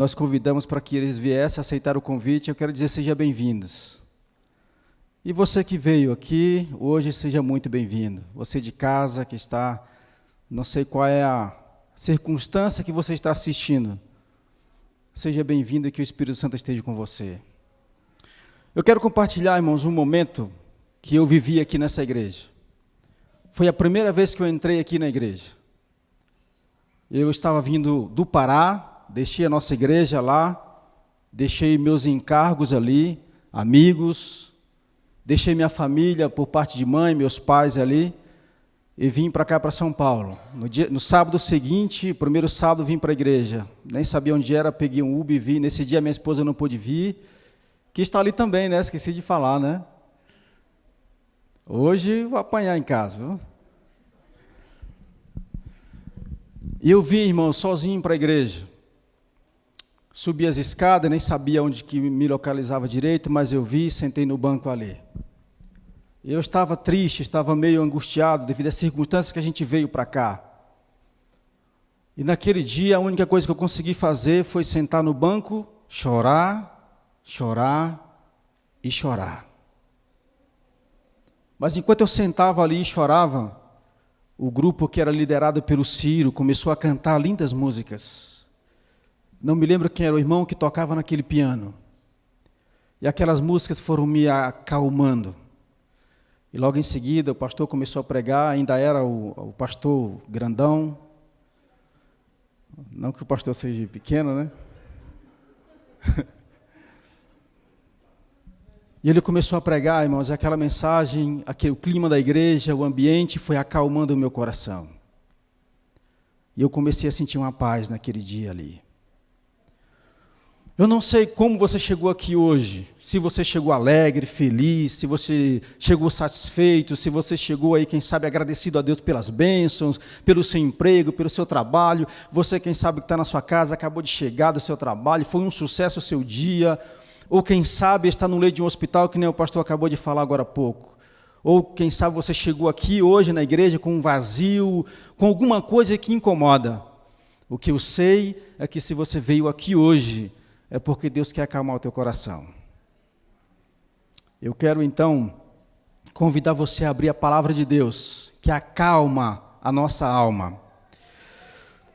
nós convidamos para que eles viessem aceitar o convite. Eu quero dizer, sejam bem-vindos. E você que veio aqui, hoje seja muito bem-vindo. Você de casa que está, não sei qual é a circunstância que você está assistindo, seja bem-vindo e que o Espírito Santo esteja com você. Eu quero compartilhar, irmãos, um momento que eu vivi aqui nessa igreja. Foi a primeira vez que eu entrei aqui na igreja. Eu estava vindo do Pará, deixei a nossa igreja lá, deixei meus encargos ali, amigos, deixei minha família por parte de mãe, meus pais ali, e vim para cá, para São Paulo. No sábado seguinte, primeiro sábado, vim para a igreja. Nem sabia onde era, peguei um Uber e vim. Nesse dia minha esposa não pôde vir, que está ali também, né? Esqueci de falar, né? Hoje vou apanhar em casa, viu? E eu vim, irmão, sozinho para a igreja. Subi as escadas, nem sabia onde que me localizava direito, mas eu vi e sentei no banco ali. Eu estava triste, estava meio angustiado devido às circunstâncias que a gente veio para cá. E naquele dia, a única coisa que eu consegui fazer foi sentar no banco, chorar, chorar e chorar. Mas enquanto eu sentava ali e chorava, o grupo que era liderado pelo Ciro começou a cantar lindas músicas. Não me lembro quem era o irmão que tocava naquele piano. E aquelas músicas foram me acalmando. E logo em seguida o pastor começou a pregar, ainda era o pastor grandão. Não que o pastor seja pequeno, né? E ele começou a pregar, irmãos, aquela mensagem, o clima da igreja, o ambiente foi acalmando o meu coração. E eu comecei a sentir uma paz naquele dia ali. Eu não sei como você chegou aqui hoje, se você chegou alegre, feliz, se você chegou satisfeito, se você chegou aí, quem sabe, agradecido a Deus pelas bênçãos, pelo seu emprego, pelo seu trabalho, você, quem sabe, que está na sua casa, acabou de chegar do seu trabalho, foi um sucesso o seu dia, ou quem sabe está no leito de um hospital, que nem o pastor acabou de falar agora há pouco, ou quem sabe você chegou aqui hoje na igreja com um vazio, com alguma coisa que incomoda. O que eu sei é que se você veio aqui hoje, é porque Deus quer acalmar o teu coração. Eu quero, então, convidar você a abrir a palavra de Deus, que acalma a nossa alma.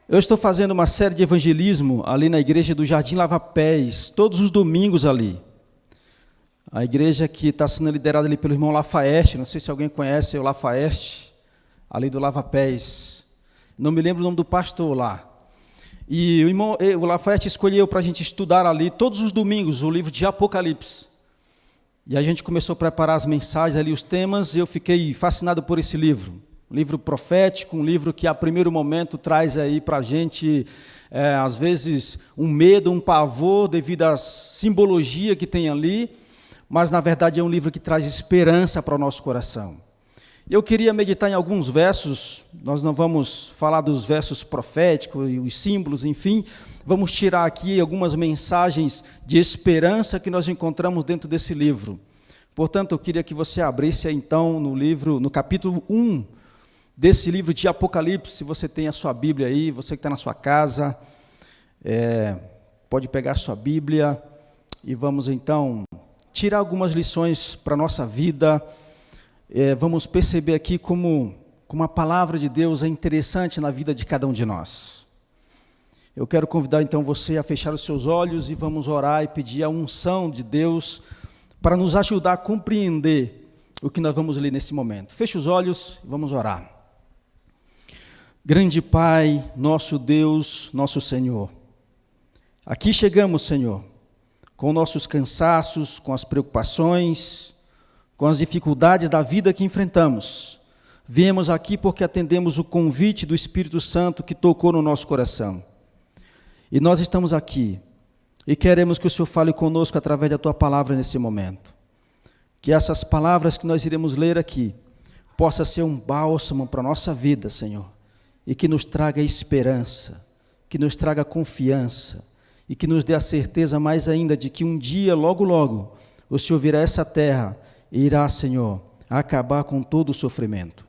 Eu estou fazendo uma série de evangelismo ali na igreja do Jardim Lava Pés, todos os domingos ali. A igreja que está sendo liderada ali pelo irmão Lafayette, não sei se alguém conhece o Lafayette, ali do Lava Pés. Não me lembro o nome do pastor lá. E o Lafayette escolheu para a gente estudar ali, todos os domingos, o livro de Apocalipse. E a gente começou a preparar as mensagens ali, os temas, e eu fiquei fascinado por esse livro. Um livro profético, um livro que a primeiro momento traz aí para a gente, às vezes, um medo, um pavor, devido à simbologia que tem ali, mas na verdade é um livro que traz esperança para o nosso coração. Eu queria meditar em alguns versos, nós não vamos falar dos versos proféticos e os símbolos, enfim, vamos tirar aqui algumas mensagens de esperança que nós encontramos dentro desse livro. Portanto, eu queria que você abrisse então no capítulo 1 desse livro de Apocalipse. Se você tem a sua Bíblia aí, você que está na sua casa, pode pegar a sua Bíblia e vamos então tirar algumas lições para a nossa vida. Vamos perceber aqui como a palavra de Deus é interessante na vida de cada um de nós. Eu quero convidar então você a fechar os seus olhos e vamos orar e pedir a unção de Deus para nos ajudar a compreender o que nós vamos ler nesse momento. Feche os olhos e vamos orar. Grande Pai, nosso Deus, nosso Senhor, aqui chegamos, Senhor, com nossos cansaços, com as preocupações, com as dificuldades da vida que enfrentamos. Viemos aqui porque atendemos o convite do Espírito Santo que tocou no nosso coração. E nós estamos aqui e queremos que o Senhor fale conosco através da Tua palavra nesse momento. Que essas palavras que nós iremos ler aqui possa ser um bálsamo para a nossa vida, Senhor, e que nos traga esperança, que nos traga confiança e que nos dê a certeza mais ainda de que um dia, logo, logo, o Senhor virá a essa terra e irá, Senhor, acabar com todo o sofrimento.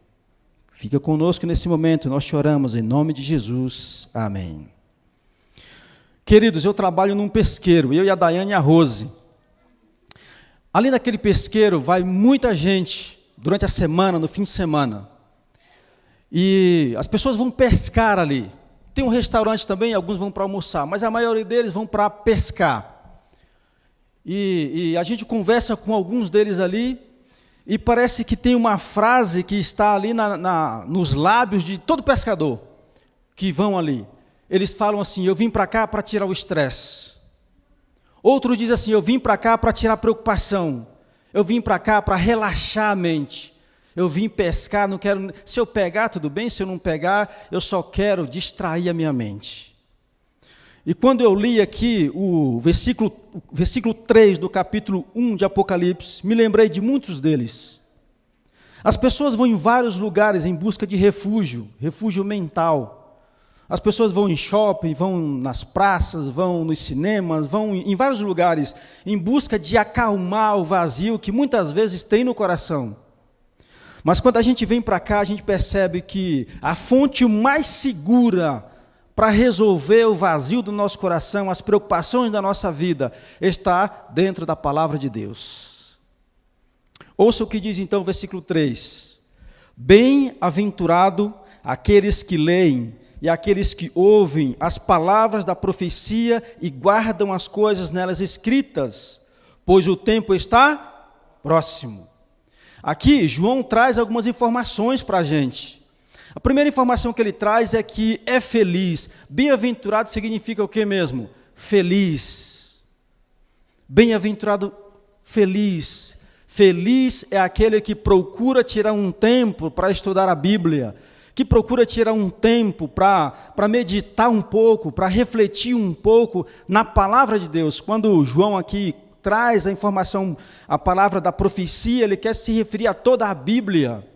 Fica conosco nesse momento, nós choramos em nome de Jesus. Amém. Queridos, eu trabalho num pesqueiro, eu e a Daiane e a Rose. Ali naquele pesqueiro vai muita gente durante a semana, no fim de semana. E as pessoas vão pescar ali. Tem um restaurante também, alguns vão para almoçar, mas a maioria deles vão para pescar. E a gente conversa com alguns deles ali, e parece que tem uma frase que está ali nos lábios de todo pescador que vão ali. Eles falam assim: eu vim para cá para tirar o estresse. Outro diz assim: eu vim para cá para tirar a preocupação. Eu vim para cá para relaxar a mente. Eu vim pescar, não quero. Se eu pegar, tudo bem, se eu não pegar, eu só quero distrair a minha mente. E quando eu li aqui o versículo 3 do capítulo 1 de Apocalipse, me lembrei de muitos deles. As pessoas vão em vários lugares em busca de refúgio mental. As pessoas vão em shopping, vão nas praças, vão nos cinemas, vão em vários lugares em busca de acalmar o vazio que muitas vezes tem no coração. Mas quando a gente vem para cá, a gente percebe que a fonte mais segura para resolver o vazio do nosso coração, as preocupações da nossa vida, está dentro da palavra de Deus. Ouça o que diz então o versículo 3. Bem-aventurado aqueles que leem e aqueles que ouvem as palavras da profecia e guardam as coisas nelas escritas, pois o tempo está próximo. Aqui, João traz algumas informações para a gente. A primeira informação que ele traz é que é feliz. Bem-aventurado significa o que mesmo? Feliz. Bem-aventurado, feliz. Feliz é aquele que procura tirar um tempo para estudar a Bíblia, que procura tirar um tempo para meditar um pouco, para refletir um pouco na palavra de Deus. Quando João aqui traz a informação, a palavra da profecia, ele quer se referir a toda a Bíblia.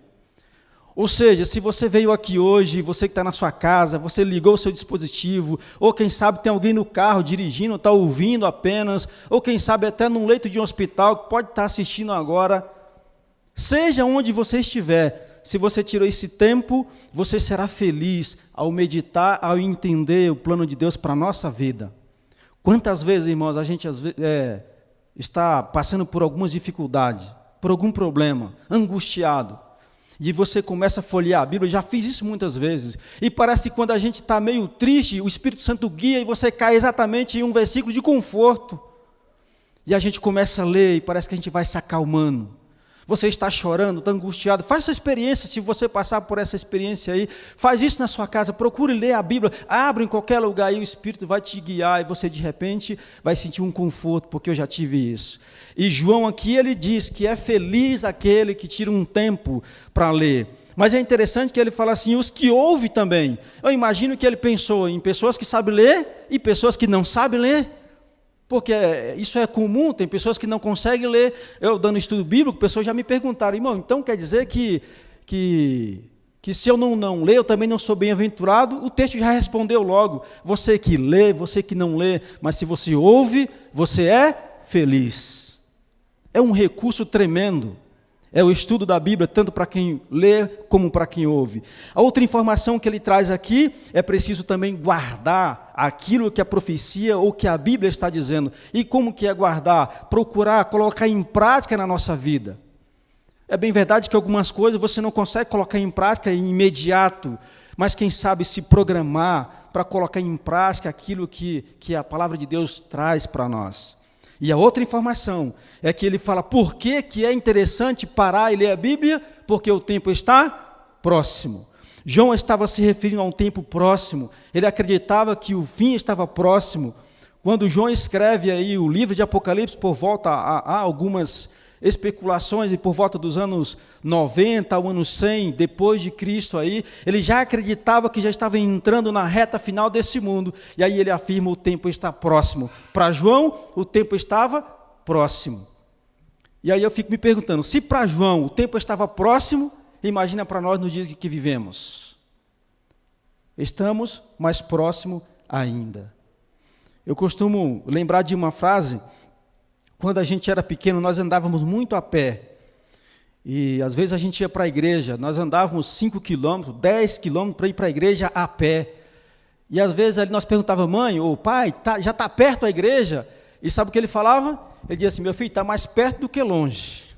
Ou seja, se você veio aqui hoje, você que está na sua casa, você ligou o seu dispositivo, ou quem sabe tem alguém no carro dirigindo, está ouvindo apenas, ou quem sabe até num leito de um hospital, que pode estar assistindo agora, seja onde você estiver, se você tirou esse tempo, você será feliz ao meditar, ao entender o plano de Deus para a nossa vida. Quantas vezes, irmãos, a gente está passando por algumas dificuldades, por algum problema, angustiado, e você começa a folhear a Bíblia, já fiz isso muitas vezes, e parece que quando a gente está meio triste, o Espírito Santo guia e você cai exatamente em um versículo de conforto, e a gente começa a ler e parece que a gente vai se acalmando. Você está chorando, está angustiado, faz essa experiência, se você passar por essa experiência aí, faz isso na sua casa, procure ler a Bíblia, abre em qualquer lugar e o Espírito vai te guiar e você de repente vai sentir um conforto, porque eu já tive isso. E João aqui ele diz que é feliz aquele que tira um tempo para ler. Mas é interessante que ele fala assim, os que ouvem também. Eu imagino que ele pensou em pessoas que sabem ler e pessoas que não sabem ler. Porque isso é comum, tem pessoas que não conseguem ler. Eu, dando estudo bíblico, pessoas já me perguntaram, irmão, então quer dizer que se eu não ler, eu também não sou bem-aventurado? O texto já respondeu logo, você que lê, você que não lê, mas se você ouve, você é feliz. É um recurso tremendo. É o estudo da Bíblia, tanto para quem lê como para quem ouve. A outra informação que ele traz aqui, é preciso também guardar aquilo que a profecia ou que a Bíblia está dizendo. E como que é guardar? Procurar colocar em prática na nossa vida. É bem verdade que algumas coisas você não consegue colocar em prática imediato, mas quem sabe se programar para colocar em prática aquilo que a palavra de Deus traz para nós. E a outra informação é que ele fala por que é interessante parar e ler a Bíblia, porque o tempo está próximo. João estava se referindo a um tempo próximo, ele acreditava que o fim estava próximo. Quando João escreve aí o livro de Apocalipse, por volta a algumas especulações, e por volta dos anos 90 ao ano 100, depois de Cristo, aí, ele já acreditava que já estava entrando na reta final desse mundo, e aí ele afirma o tempo está próximo. Para João, o tempo estava próximo. E aí eu fico me perguntando, se para João o tempo estava próximo, imagina para nós nos dias que vivemos. Estamos mais próximo ainda. Eu costumo lembrar de uma frase. Quando a gente era pequeno, nós andávamos muito a pé. E às vezes a gente ia para a igreja, nós andávamos 5 quilômetros, 10 quilômetros para ir para a igreja a pé. E às vezes ali nós perguntávamos, mãe ou pai, já está perto a igreja? E sabe o que ele falava? Ele dizia assim, meu filho, está mais perto do que longe.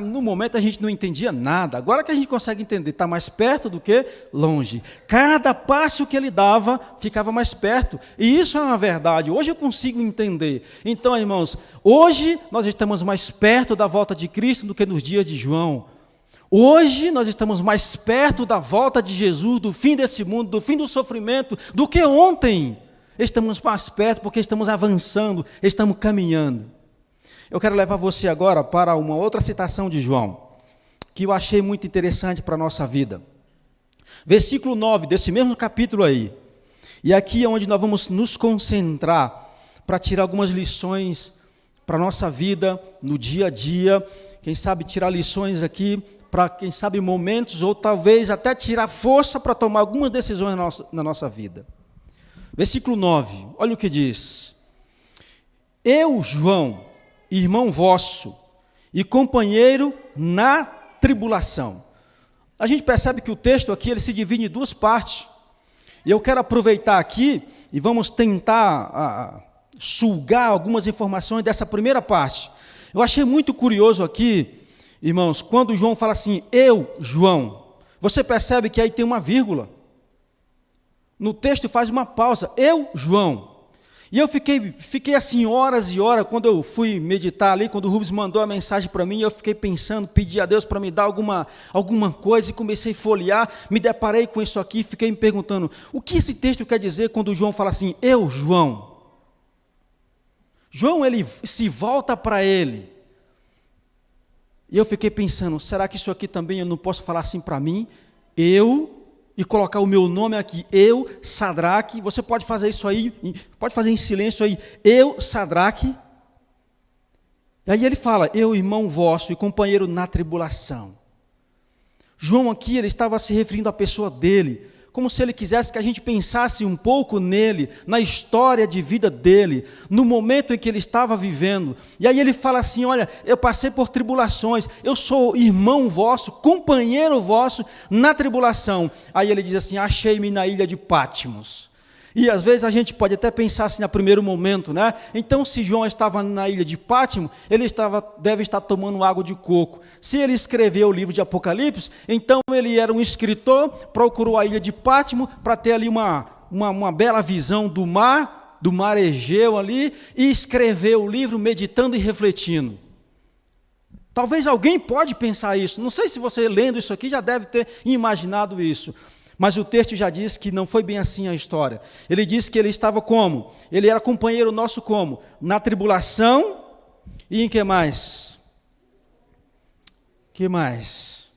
No momento a gente não entendia nada, agora que a gente consegue entender, está mais perto do que longe. Cada passo que ele dava, ficava mais perto. E isso é uma verdade, hoje eu consigo entender. Então, irmãos, hoje nós estamos mais perto da volta de Cristo do que nos dias de João. Hoje nós estamos mais perto da volta de Jesus, do fim desse mundo, do fim do sofrimento, do que ontem. Estamos mais perto porque estamos avançando, estamos caminhando. Eu quero levar você agora para uma outra citação de João, que eu achei muito interessante para a nossa vida. Versículo 9, desse mesmo capítulo aí. E aqui é onde nós vamos nos concentrar para tirar algumas lições para a nossa vida, no dia a dia. Quem sabe tirar lições aqui para, quem sabe, momentos, ou talvez até tirar força para tomar algumas decisões na nossa vida. Versículo 9, olha o que diz. Eu, João, irmão vosso e companheiro na tribulação. A gente percebe que o texto aqui ele se divide em duas partes. E eu quero aproveitar aqui e vamos tentar sugar algumas informações dessa primeira parte. Eu achei muito curioso aqui, irmãos, quando João fala assim, eu, João. Você percebe que aí tem uma vírgula. No texto faz uma pausa, eu, João. E eu fiquei assim horas e horas, quando eu fui meditar ali, quando o Rubens mandou a mensagem para mim, eu fiquei pensando, pedi a Deus para me dar alguma coisa, e comecei a folhear, me deparei com isso aqui, fiquei me perguntando, o que esse texto quer dizer quando o João fala assim, eu, João? João, ele se volta para ele, e eu fiquei pensando, será que isso aqui também eu não posso falar assim para mim? Eu, e colocar o meu nome aqui, eu, Sadraque, você pode fazer isso aí, pode fazer em silêncio aí, eu, Sadraque. E aí ele fala, eu, irmão vosso e companheiro na tribulação. João aqui, ele estava se referindo à pessoa dele, como se ele quisesse que a gente pensasse um pouco nele, na história de vida dele, no momento em que ele estava vivendo. E aí ele fala assim, olha, eu passei por tribulações, eu sou irmão vosso, companheiro vosso na tribulação. Aí ele diz assim, achei-me na ilha de Patmos. E às vezes a gente pode até pensar assim, no primeiro momento, né? Então, se João estava na ilha de Patmos, ele deve estar tomando água de coco. Se ele escreveu o livro de Apocalipse, então ele era um escritor, procurou a ilha de Patmos para ter ali uma bela visão do mar Egeu ali, e escreveu o livro meditando e refletindo. Talvez alguém pode pensar isso. Não sei se você lendo isso aqui já deve ter imaginado isso. Mas o texto já diz que não foi bem assim a história. Ele diz que ele estava como? Ele era companheiro nosso como? Na tribulação e em que mais? Que mais?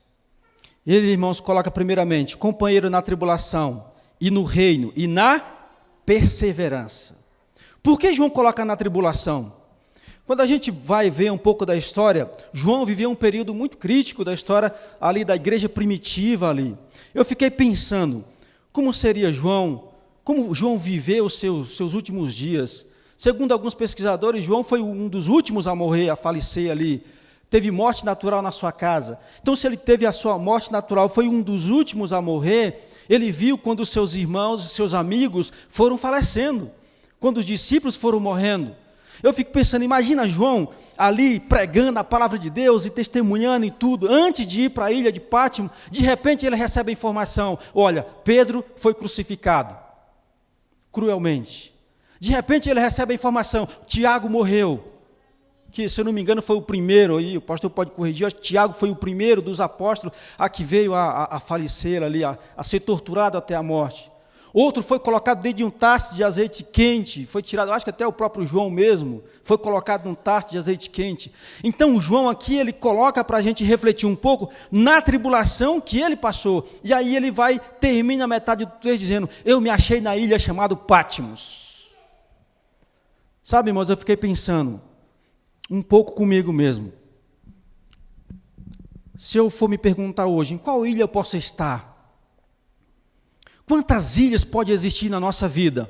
Ele, irmãos, coloca primeiramente, companheiro na tribulação e no reino e na perseverança. Por que João coloca na tribulação? Quando a gente vai ver um pouco da história, João viveu um período muito crítico da história ali da igreja primitiva ali. Eu fiquei pensando, como seria João, como João viveu os seus últimos dias. Segundo alguns pesquisadores, João foi um dos últimos a morrer, a falecer ali. Teve morte natural na sua casa. Então, se ele teve a sua morte natural, foi um dos últimos a morrer, ele viu quando os seus irmãos, seus amigos foram falecendo, quando os discípulos foram morrendo. Eu fico pensando, imagina João ali pregando a palavra de Deus e testemunhando e tudo, antes de ir para a ilha de Patmos, de repente ele recebe a informação, olha, Pedro foi crucificado, cruelmente. De repente ele recebe a informação, Tiago morreu, que se eu não me engano foi o primeiro, aí o pastor pode corrigir, acho que Tiago foi o primeiro dos apóstolos a que veio a falecer ali, a ser torturado até a morte. Outro foi colocado dentro de um tacho de azeite quente, foi tirado, acho que até o próprio João mesmo, foi colocado num tacho de azeite quente. Então o João aqui, ele coloca para a gente refletir um pouco na tribulação que ele passou. E aí ele termina a metade do texto dizendo, eu me achei na ilha chamada Patmos. Sabe, irmãos, eu fiquei pensando um pouco comigo mesmo. Se eu for me perguntar hoje, em qual ilha eu posso estar? Quantas ilhas pode existir na nossa vida?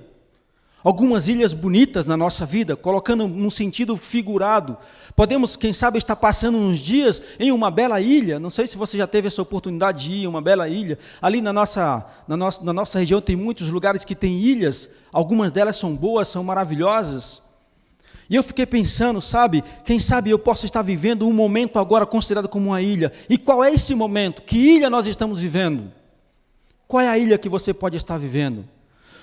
algumas ilhas bonitas na nossa vida, colocando num sentido figurado. Podemos, quem sabe, estar passando uns dias em uma bela ilha. Não sei se você já teve essa oportunidade de ir a uma bela ilha. Ali na nossa região tem muitos lugares que tem ilhas, algumas delas são boas, são maravilhosas. E eu fiquei pensando, sabe, quem sabe eu posso estar vivendo um momento agora considerado como uma ilha. E qual é esse momento? Que ilha nós estamos vivendo? Qual é a ilha que você pode estar vivendo?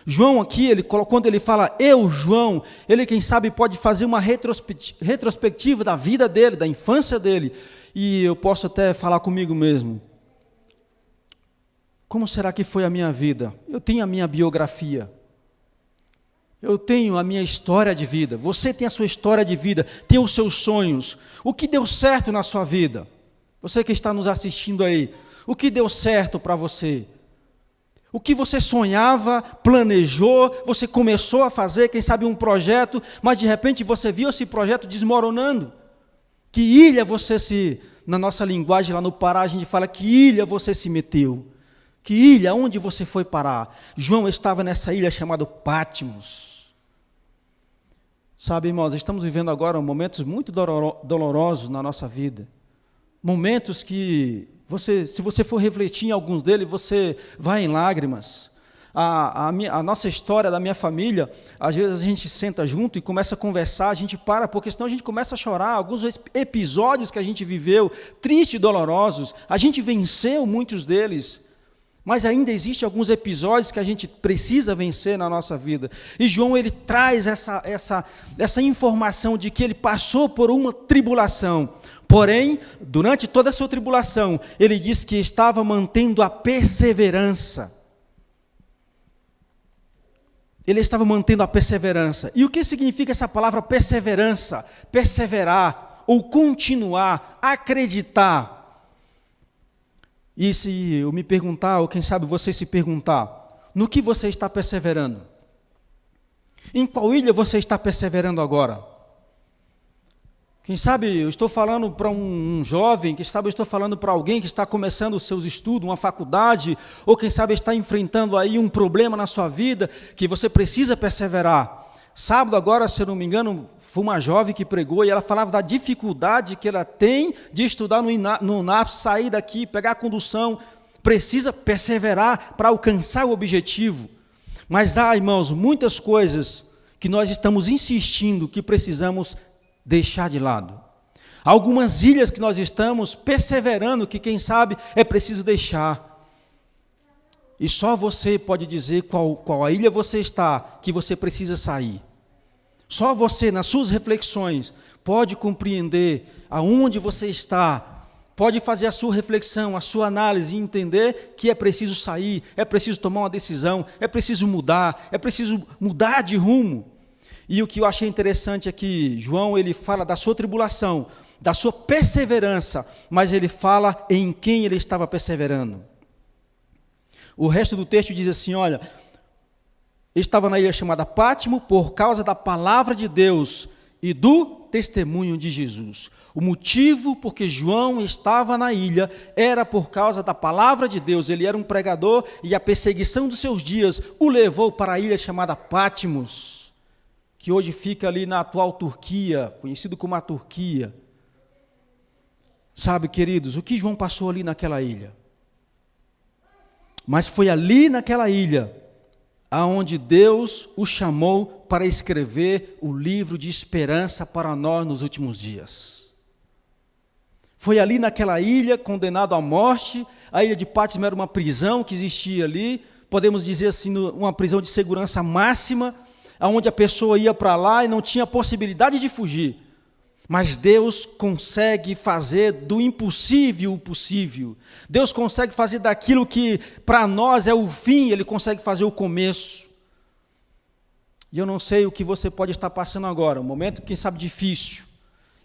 João aqui, quando ele fala eu, João, ele quem sabe pode fazer uma retrospectiva da vida dele, da infância dele. E eu posso até falar comigo mesmo. Como será que foi a minha vida? Eu tenho a minha biografia. Eu tenho a minha história de vida. Você tem a sua história de vida, tem os seus sonhos. O que deu certo na sua vida? Você que está nos assistindo aí, o que deu certo para você? O que você sonhava, planejou, você começou a fazer, quem sabe um projeto, mas de repente você viu esse projeto desmoronando. Que ilha você na nossa linguagem lá no Pará a gente fala que ilha você se meteu. Que ilha, onde você foi parar? João estava nessa ilha chamada Patmos. Sabe, irmãos, estamos vivendo agora momentos muito dolorosos na nossa vida. Momentos que, se você for refletir em alguns deles, você vai em lágrimas. A nossa história da minha família, às vezes a gente senta junto e começa a conversar, a gente para, porque senão a gente começa a chorar. Alguns episódios que a gente viveu, tristes e dolorosos, a gente venceu muitos deles. Mas ainda existem alguns episódios que a gente precisa vencer na nossa vida. E João, ele traz essa informação de que ele passou por uma tribulação. Porém, durante toda a sua tribulação, ele diz que estava mantendo a perseverança. Ele estava mantendo a perseverança. E o que significa essa palavra perseverança? Perseverar, ou continuar, acreditar. E se eu me perguntar, ou quem sabe você se perguntar, no que você está perseverando? Em qual ilha você está perseverando agora? Quem sabe eu estou falando para um jovem, quem sabe eu estou falando para alguém que está começando os seus estudos, uma faculdade, ou quem sabe está enfrentando aí um problema na sua vida, que você precisa perseverar. Sábado agora, se eu não me engano, foi uma jovem que pregou e ela falava da dificuldade que ela tem de estudar no UNAP, sair daqui, pegar a condução, precisa perseverar para alcançar o objetivo. Mas há, irmãos, muitas coisas que nós estamos insistindo que precisamos deixar de lado. Algumas ilhas que nós estamos perseverando que, quem sabe, é preciso deixar. E só você pode dizer qual a ilha você está, que você precisa sair. Só você, nas suas reflexões, pode compreender aonde você está, pode fazer a sua reflexão, a sua análise e entender que é preciso sair, é preciso tomar uma decisão, é preciso mudar de rumo. E o que eu achei interessante é que João, ele fala da sua tribulação, da sua perseverança, mas ele fala em quem ele estava perseverando. O resto do texto diz assim, olha, estava na ilha chamada Patmos por causa da palavra de Deus e do testemunho de Jesus. O motivo porque João estava na ilha era por causa da palavra de Deus. Ele era um pregador e a perseguição dos seus dias o levou para a ilha chamada Patmos, que hoje fica ali na atual Turquia, conhecido como a Turquia. Sabe, queridos, o que João passou ali naquela ilha? Mas foi ali naquela ilha aonde Deus o chamou para escrever o livro de esperança para nós nos últimos dias. Foi ali naquela ilha, condenado à morte. A ilha de Patmos era uma prisão que existia ali, podemos dizer assim, uma prisão de segurança máxima, onde a pessoa ia para lá e não tinha possibilidade de fugir. Mas Deus consegue fazer do impossível o possível. Deus consegue fazer daquilo que para nós é o fim, Ele consegue fazer o começo. E eu não sei o que você pode estar passando agora, um momento, quem sabe, difícil.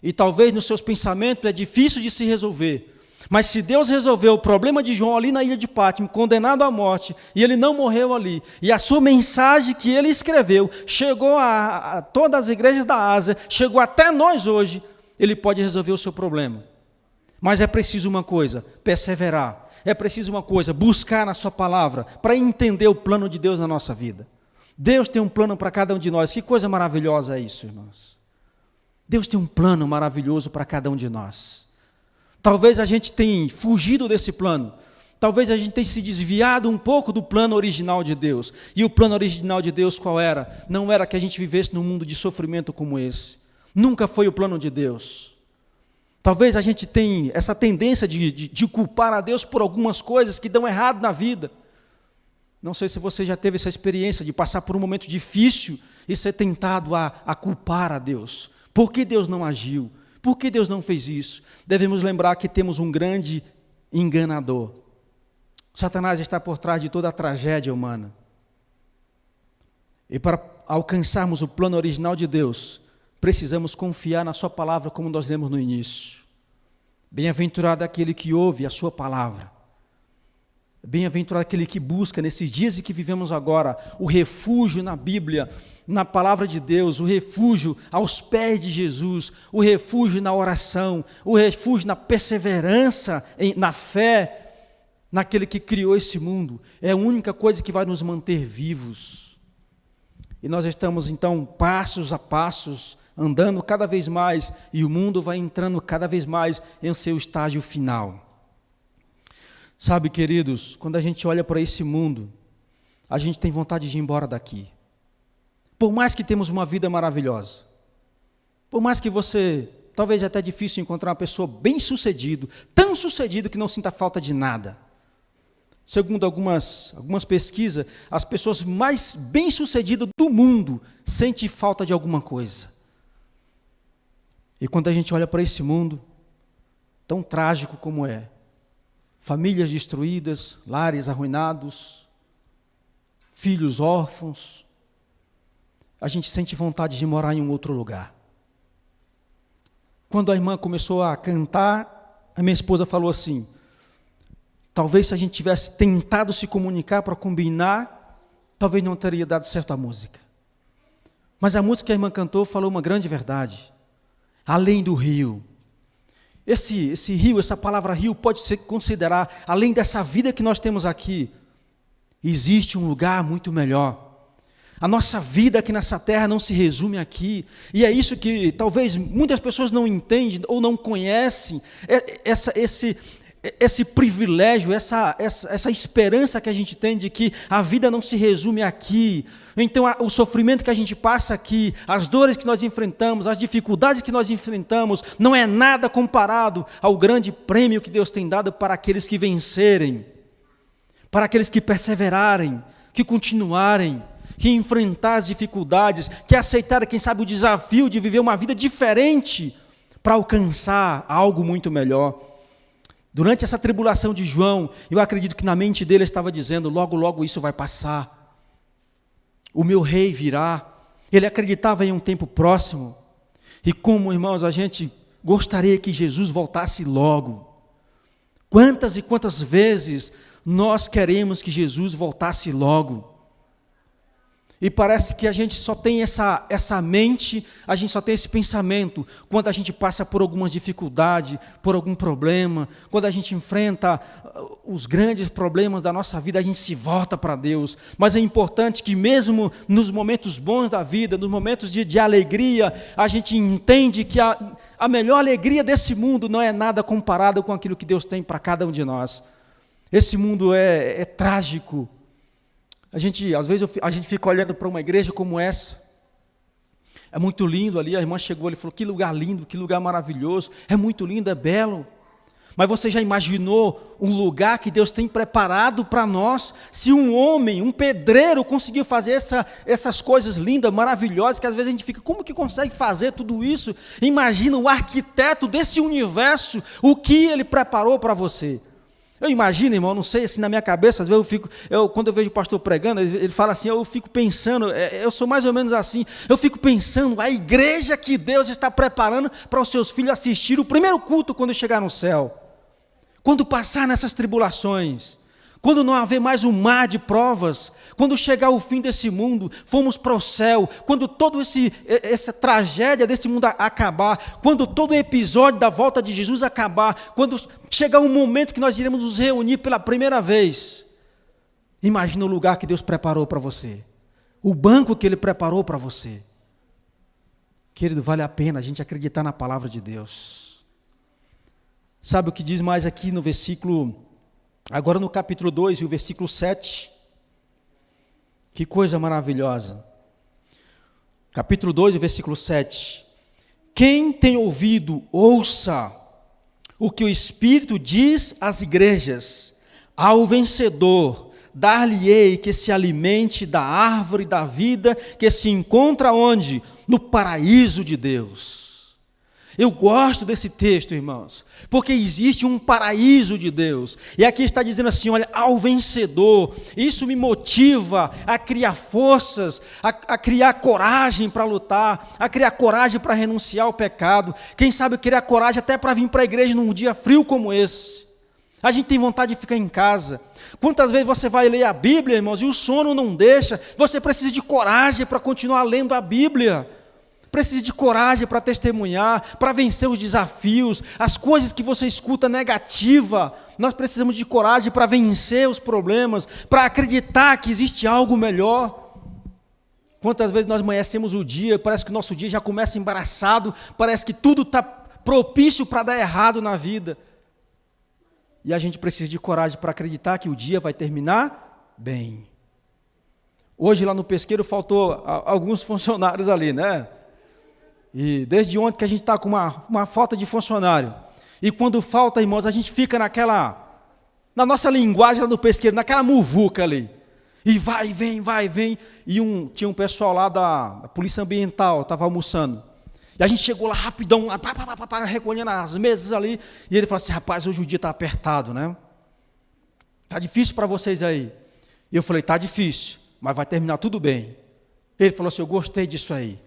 E talvez nos seus pensamentos é difícil de se resolver. Mas se Deus resolveu o problema de João ali na ilha de Patmos, condenado à morte, e ele não morreu ali, e a sua mensagem que ele escreveu chegou a todas as igrejas da Ásia, chegou até nós hoje, ele pode resolver o seu problema. Mas é preciso uma coisa, perseverar. É preciso uma coisa, buscar na sua palavra, para entender o plano de Deus na nossa vida. Deus tem um plano para cada um de nós. Que coisa maravilhosa é isso, irmãos. Deus tem um plano maravilhoso para cada um de nós. Talvez a gente tenha fugido desse plano. Talvez a gente tenha se desviado um pouco do plano original de Deus. E o plano original de Deus qual era? Não era que a gente vivesse num mundo de sofrimento como esse. Nunca foi o plano de Deus. Talvez a gente tenha essa tendência de culpar a Deus por algumas coisas que dão errado na vida. Não sei se você já teve essa experiência de passar por um momento difícil e ser tentado a culpar a Deus. Por que Deus não agiu? Por que Deus não fez isso? Devemos lembrar que temos um grande enganador. Satanás está por trás de toda a tragédia humana. E para alcançarmos o plano original de Deus, precisamos confiar na sua palavra, como nós lemos no início. Bem-aventurado aquele que ouve a sua palavra. Bem-aventurado aquele que busca, nesses dias em que vivemos agora, o refúgio na Bíblia, na palavra de Deus, o refúgio aos pés de Jesus, o refúgio na oração, o refúgio na perseverança, na fé, naquele que criou esse mundo. É a única coisa que vai nos manter vivos. E nós estamos, então, passos a passos, andando cada vez mais, e o mundo vai entrando cada vez mais em seu estágio final. Sabe, queridos, quando a gente olha para esse mundo, a gente tem vontade de ir embora daqui. Por mais que temos uma vida maravilhosa, por mais que você, talvez é até difícil encontrar uma pessoa bem-sucedido, tão sucedido que não sinta falta de nada. Segundo algumas pesquisas, as pessoas mais bem-sucedidas do mundo sentem falta de alguma coisa. E quando a gente olha para esse mundo, tão trágico como é, famílias destruídas, lares arruinados, filhos órfãos, a gente sente vontade de morar em um outro lugar. Quando a irmã começou a cantar, a minha esposa falou assim, talvez se a gente tivesse tentado se comunicar para combinar, talvez não teria dado certo a música. Mas a música que a irmã cantou falou uma grande verdade. Além do rio. Esse rio, essa palavra rio pode se considerar, além dessa vida que nós temos aqui, existe um lugar muito melhor. A nossa vida aqui nessa terra não se resume aqui. E é isso que talvez muitas pessoas não entendem ou não conhecem, esse privilégio, essa esperança que a gente tem de que a vida não se resume aqui. Então, o sofrimento que a gente passa aqui, as dores que nós enfrentamos, as dificuldades que nós enfrentamos, não é nada comparado ao grande prêmio que Deus tem dado para aqueles que vencerem, para aqueles que perseverarem, que continuarem, que enfrentar as dificuldades, que aceitarem, quem sabe, o desafio de viver uma vida diferente para alcançar algo muito melhor. Durante essa tribulação de João, eu acredito que na mente dele estava dizendo, logo, logo isso vai passar. O meu rei virá. Ele acreditava em um tempo próximo. E como, irmãos, a gente gostaria que Jesus voltasse logo. Quantas e quantas vezes nós queremos que Jesus voltasse logo. E parece que a gente só tem essa mente, a gente só tem esse pensamento quando a gente passa por algumas dificuldades, por algum problema, quando a gente enfrenta os grandes problemas da nossa vida, a gente se volta para Deus. Mas é importante que mesmo nos momentos bons da vida, nos momentos de alegria, a gente entende que a melhor alegria desse mundo não é nada comparado com aquilo que Deus tem para cada um de nós. Esse mundo é trágico. Às vezes a gente fica olhando para uma igreja como essa, é muito lindo ali, a irmã chegou ali e falou, que lugar lindo, que lugar maravilhoso, é muito lindo, é belo, mas você já imaginou um lugar que Deus tem preparado para nós? Se um homem, um pedreiro conseguiu fazer essas coisas lindas, maravilhosas, que às vezes a gente fica, como que consegue fazer tudo isso? Imagina o arquiteto desse universo, o que ele preparou para você. Eu imagino, irmão, não sei, assim, na minha cabeça, às vezes quando eu vejo o pastor pregando, ele fala assim, eu fico pensando, eu sou mais ou menos assim, eu fico pensando, a igreja que Deus está preparando para os seus filhos assistir o primeiro culto quando chegar no céu, quando passar nessas tribulações, quando não haver mais um mar de provas, quando chegar o fim desse mundo, fomos para o céu, quando toda essa tragédia desse mundo acabar, quando todo o episódio da volta de Jesus acabar, quando chegar um momento que nós iremos nos reunir pela primeira vez, imagina o lugar que Deus preparou para você, o banco que Ele preparou para você. Querido, vale a pena a gente acreditar na palavra de Deus. Sabe o que diz mais aqui no versículo, agora no capítulo 2 e o versículo 7? Que coisa maravilhosa. Capítulo 2 e versículo 7. Quem tem ouvido, ouça o que o Espírito diz às igrejas. Ao vencedor, dar-lhe-ei que se alimente da árvore da vida, que se encontra onde? No paraíso de Deus. Eu gosto desse texto, irmãos, porque existe um paraíso de Deus. E aqui está dizendo assim, olha, ao vencedor. Isso me motiva a criar forças, a criar coragem para lutar, a criar coragem para renunciar ao pecado. Quem sabe criar coragem até para vir para a igreja num dia frio como esse. A gente tem vontade de ficar em casa. Quantas vezes você vai ler a Bíblia, irmãos, e o sono não deixa? Você precisa de coragem para continuar lendo a Bíblia. Precisa de coragem para testemunhar, para vencer os desafios, as coisas que você escuta negativa. Nós precisamos de coragem para vencer os problemas, para acreditar que existe algo melhor. Quantas vezes nós amanhecemos o dia, parece que o nosso dia já começa embaraçado, parece que tudo está propício para dar errado na vida. E a gente precisa de coragem para acreditar que o dia vai terminar bem. Hoje lá no pesqueiro faltou alguns funcionários ali, né? E desde ontem que a gente está com uma falta de funcionário. E quando falta, irmãos, a gente fica na nossa linguagem lá no pesqueiro, naquela muvuca ali. E vai, vem. E tinha um pessoal lá da Polícia Ambiental, estava almoçando. E a gente chegou lá rapidão, recolhendo as mesas ali. E ele falou assim, rapaz, hoje o dia está apertado, né? Está difícil para vocês aí. E eu falei, está difícil, mas vai terminar tudo bem. Ele falou assim, eu gostei disso aí.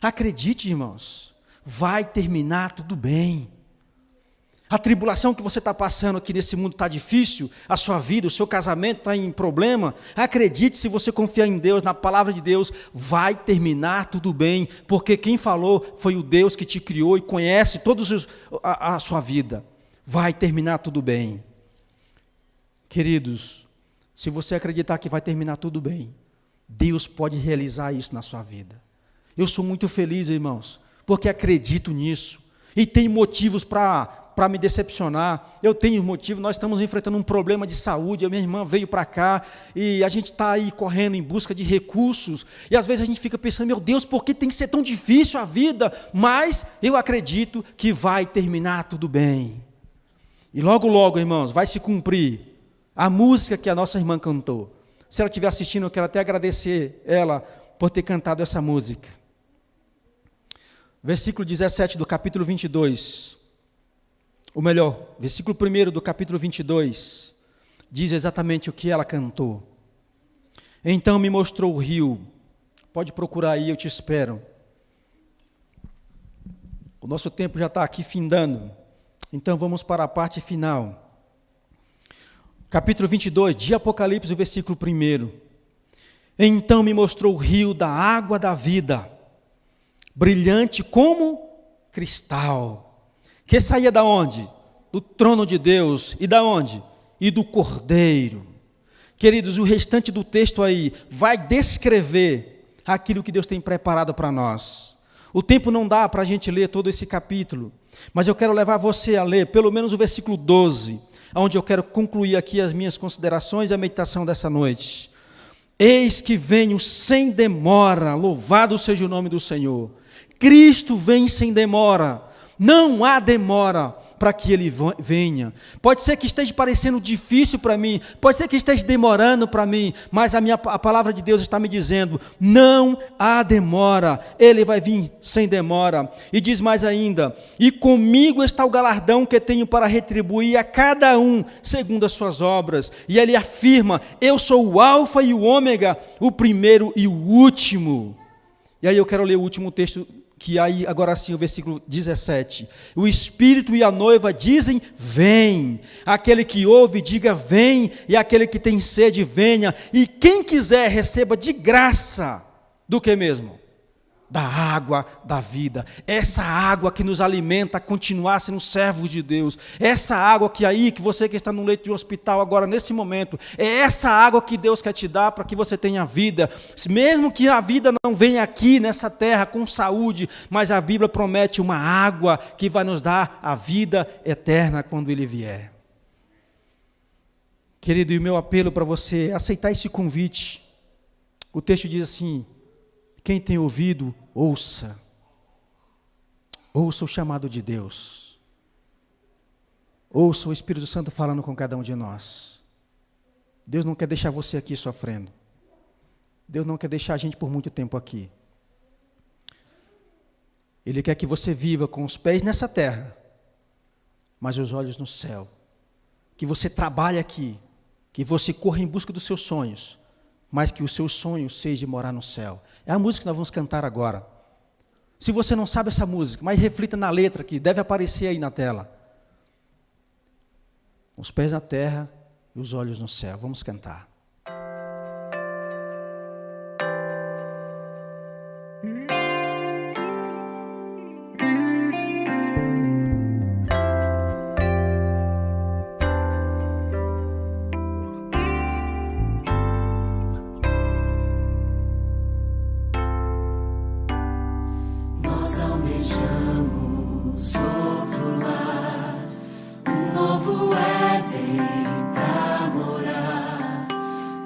Acredite, irmãos, vai terminar tudo bem. A tribulação que você está passando aqui nesse mundo está difícil, a sua vida, o seu casamento está em problema. Acredite, se você confiar em Deus, na palavra de Deus, vai terminar tudo bem, porque quem falou foi o Deus que te criou e conhece toda a sua vida. Vai terminar tudo bem. Queridos, se você acreditar que vai terminar tudo bem, Deus pode realizar isso na sua vida. Eu sou muito feliz, irmãos, porque acredito nisso. E tenho motivos para me decepcionar. Eu tenho motivo, nós estamos enfrentando um problema de saúde. A minha irmã veio para cá e a gente está aí correndo em busca de recursos. E às vezes a gente fica pensando, meu Deus, por que tem que ser tão difícil a vida? Mas eu acredito que vai terminar tudo bem. E logo, logo, irmãos, vai se cumprir a música que a nossa irmã cantou. Se ela estiver assistindo, eu quero até agradecer ela por ter cantado essa música. Versículo 17 do capítulo 22, ou melhor, versículo 1 do capítulo 22, diz exatamente o que ela cantou. Então me mostrou o rio, pode procurar aí, eu te espero. O nosso tempo já está aqui findando, então vamos para a parte final. Capítulo 22, de Apocalipse, o versículo 1. Então me mostrou o rio da água da vida, brilhante como cristal, que saía da onde? Do trono de Deus. E da onde? E do Cordeiro. Queridos, o restante do texto aí vai descrever aquilo que Deus tem preparado para nós. O tempo não dá para a gente ler todo esse capítulo, mas eu quero levar você a ler pelo menos o versículo 12, onde eu quero concluir aqui as minhas considerações e a meditação dessa noite. Eis que venho sem demora, louvado seja o nome do Senhor. Cristo vem sem demora, não há demora para que Ele venha. Pode ser que esteja parecendo difícil para mim, pode ser que esteja demorando para mim, mas a palavra de Deus está me dizendo, não há demora, Ele vai vir sem demora. E diz mais ainda, e comigo está o galardão que tenho para retribuir a cada um segundo as suas obras. E Ele afirma, eu sou o alfa e o ômega, o primeiro e o último. E aí eu quero ler o último texto, que aí, agora sim, o versículo 17. O Espírito e a noiva dizem, vem. Aquele que ouve, diga, vem. E aquele que tem sede, venha. E quem quiser, receba de graça. Do que mesmo? da água da vida. Essa água que nos alimenta a continuar sendo servos de Deus. Essa água que você que está no leito de hospital agora, nesse momento, é essa água que Deus quer te dar para que você tenha vida. Mesmo que a vida não venha aqui nessa terra com saúde, mas a Bíblia promete uma água que vai nos dar a vida eterna quando Ele vier. Querido, e o meu apelo para você é aceitar esse convite. O texto diz assim: quem tem ouvido, ouça. Ouça o chamado de Deus. Ouça o Espírito Santo falando com cada um de nós. Deus não quer deixar você aqui sofrendo. Deus não quer deixar a gente por muito tempo aqui. Ele quer que você viva com os pés nessa terra, mas os olhos no céu. Que você trabalhe aqui, que você corra em busca dos seus sonhos, mas que o seu sonho seja morar no céu. É a música que nós vamos cantar agora. Se você não sabe essa música, mas reflita na letra que deve aparecer aí na tela. Os pés na terra e os olhos no céu. Vamos cantar. Almejamos outro lar, um novo Éden pra morar,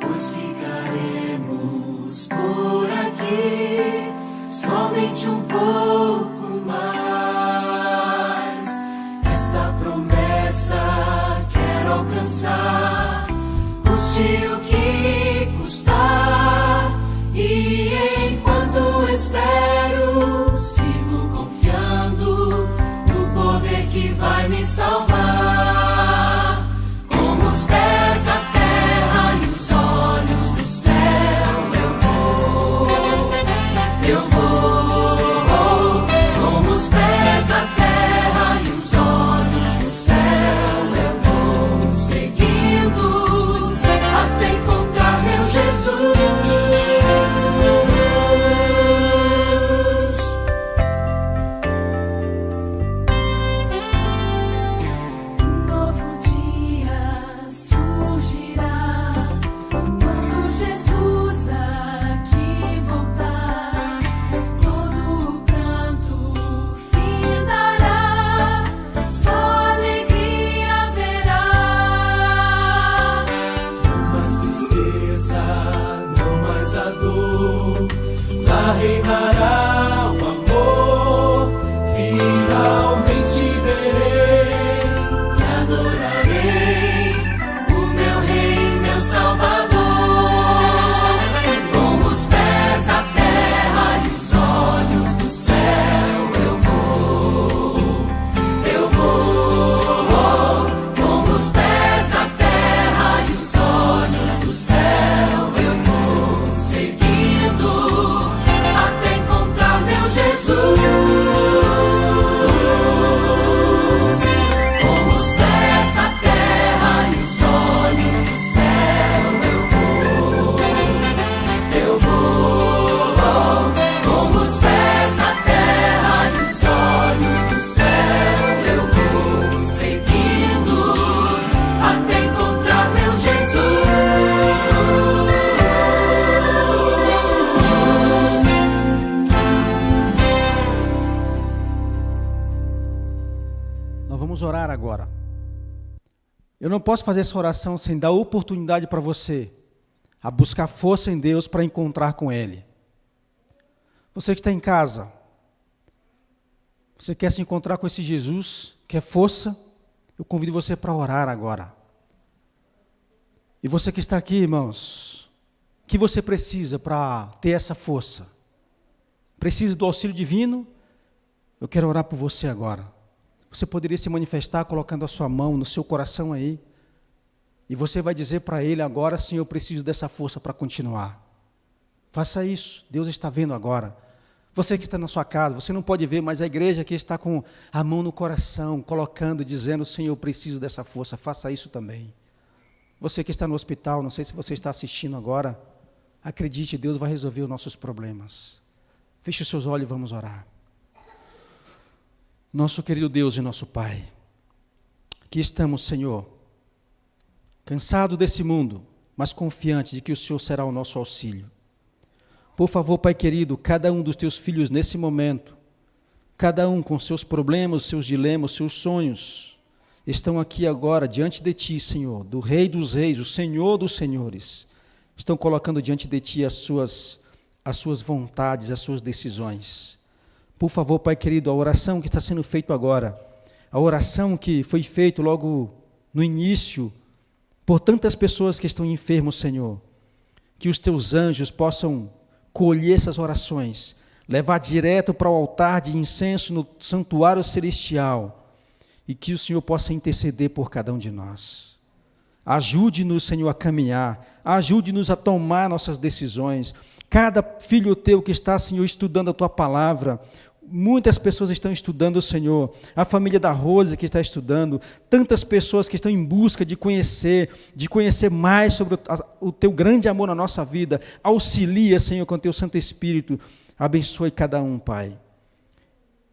pois ficaremos por aqui somente um pouco mais. Esta promessa quero alcançar, custe o que custar, e enquanto espero, sigo confiando no poder que vai me salvar. Com os pés na terra e os olhos no céu, eu vou. Com os pés na terra e os olhos no céu, eu vou seguindo até encontrar meu Jesus. Reinará o amor, finalmente verei e adorarei o meu Rei, meu Salvador. Com os pés na terra e os olhos no céu, eu vou. Com os pés na terra e os olhos no céu, eu vou seguindo até encontrar meu Jesus. Com os pés na terra e os olhos no céu, eu vou. Com os pés na terra e os olhos no céu, eu vou seguindo até encontrar meu Jesus. Vamos orar agora. Eu não posso fazer essa oração sem dar oportunidade para você a buscar força em Deus para encontrar com Ele. Você que está em casa, você quer se encontrar com esse Jesus, quer força? Eu convido você para orar agora. E você que está aqui, irmãos, o que você precisa para ter essa força? Precisa do auxílio divino? Eu quero orar por você agora. Você poderia se manifestar colocando a sua mão no seu coração aí. E você vai dizer para Ele agora: sim, eu preciso dessa força para continuar. Faça isso, Deus está vendo agora. Você que está na sua casa, você não pode ver, mas a igreja aqui está com a mão no coração, colocando, dizendo: Senhor, eu preciso dessa força. Faça isso também. Você que está no hospital, não sei se você está assistindo agora, acredite, Deus vai resolver os nossos problemas. Feche os seus olhos e vamos orar. Nosso querido Deus e nosso Pai, aqui estamos, Senhor, cansados desse mundo, mas confiantes de que o Senhor será o nosso auxílio. Por favor, Pai querido, cada um dos teus filhos nesse momento, cada um com seus problemas, seus dilemas, seus sonhos, estão aqui agora diante de Ti, Senhor, do Rei dos Reis, o Senhor dos Senhores, estão colocando diante de Ti as suas vontades, as suas decisões. Por favor, Pai querido, a oração que está sendo feita agora, a oração que foi feita logo no início, por tantas pessoas que estão enfermos, Senhor, que os Teus anjos possam colher essas orações, levar direto para o altar de incenso no santuário celestial, e que o Senhor possa interceder por cada um de nós. Ajude-nos, Senhor, a caminhar, ajude-nos a tomar nossas decisões. Cada filho Teu que está, Senhor, estudando a Tua palavra, muitas pessoas estão estudando, Senhor, a família da Rose que está estudando, tantas pessoas que estão em busca de conhecer mais sobre o Teu grande amor na nossa vida. Auxilia, Senhor, com o Teu Santo Espírito, abençoe cada um, Pai.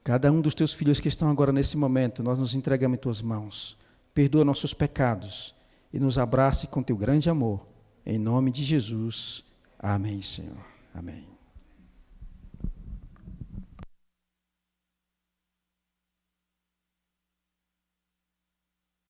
Cada um dos Teus filhos que estão agora nesse momento, nós nos entregamos em Tuas mãos. Perdoa nossos pecados e nos abrace com Teu grande amor. Em nome de Jesus. Amém, Senhor. Amém.